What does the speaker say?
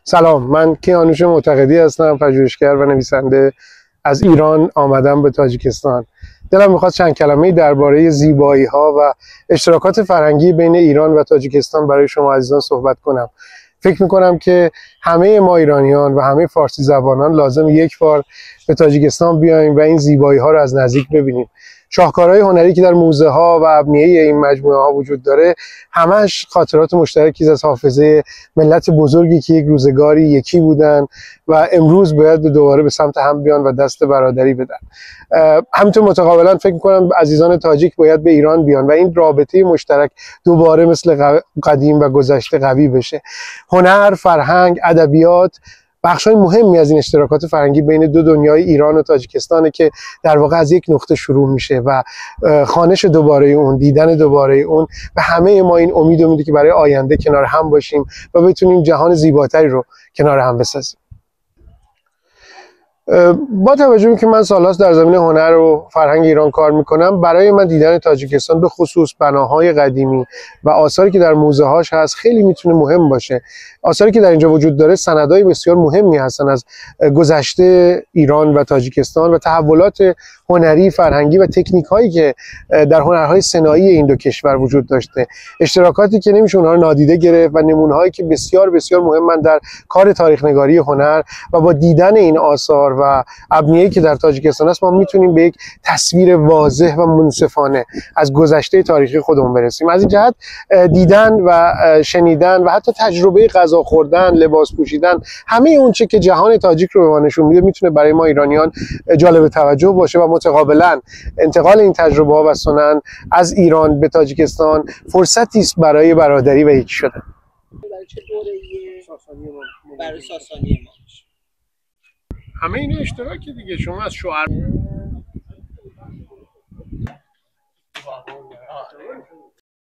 سلام، من کیانوش معتقدی هستم، پژوهشگر و نویسنده. از ایران آمدم به تاجیکستان. دلم میخواد چند کلمه‌ای درباره زیبایی‌ها و اشتراکات فرهنگی بین ایران و تاجیکستان برای شما عزیزان صحبت کنم. فکر میکنم که همه ما ایرانیان و همه فارسی زبانان لازم یک بار به تاجیکستان بیایم و این زیبایی‌ها رو از نزدیک ببینیم. شاهکارهای هنری که در موزه ها و ابنیه این مجموعه ها وجود داره همش خاطرات مشترکی از حافظه ملت بزرگی که یک روزگاری یکی بودن و امروز باید دوباره به سمت هم بیان و دست برادری بدن. همینطور متقابلا فکر می‌کنم عزیزان تاجیک باید به ایران بیان و این رابطه مشترک دوباره مثل قدیم و گذشته قوی بشه. هنر، فرهنگ، ادبیات بخشای مهمی از این اشتراکات فرهنگی بین دو دنیای ایران و تاجیکستانه که در واقع از یک نقطه شروع میشه و خوانش دوباره اون، دیدن دوباره اون به همه ما این امید میده که برای آینده کنار هم باشیم و بتونیم جهان زیباتری رو کنار هم بسازیم. با توجه به که من سالهاست در زمینه هنر و فرهنگ ایران کار میکنم، برای من دیدن تاجیکستان به خصوص بناهای قدیمی و آثاری که در موزه هاش هست خیلی میتونه مهم باشه. آثاری که در اینجا وجود داره سندهای بسیار مهمی هستن از گذشته ایران و تاجیکستان و تحولات هنری، فرهنگی و تکنیک هایی که در هنرهای سنایی این دو کشور وجود داشته. اشتراکاتی که نمیشه اونها رو نادیده گرفت و نمونه هایی که بسیار بسیار مهمن در کار تاریخ نگاری هنر و با دیدن این آثار و ابنیه‌ای که در تاجیکستان است ما میتونیم به یک تصویر واضح و منصفانه از گذشته تاریخی خودمون برسیم. از این جهت دیدن و شنیدن و حتی تجربه غذا خوردن، لباس پوشیدن، همه اون چه که جهان تاجیک رو به ما نشون میده میتونه برای ما ایرانیان جالب توجه باشه و متقابلا انتقال این تجربه ها و سنن از ایران به تاجیکستان فرصتی است برای برادری و یکی شدن. برای چه دوره‌ای؟ برای ساسانی ما. همه اینا اشتراکی دیگه. شما از شعر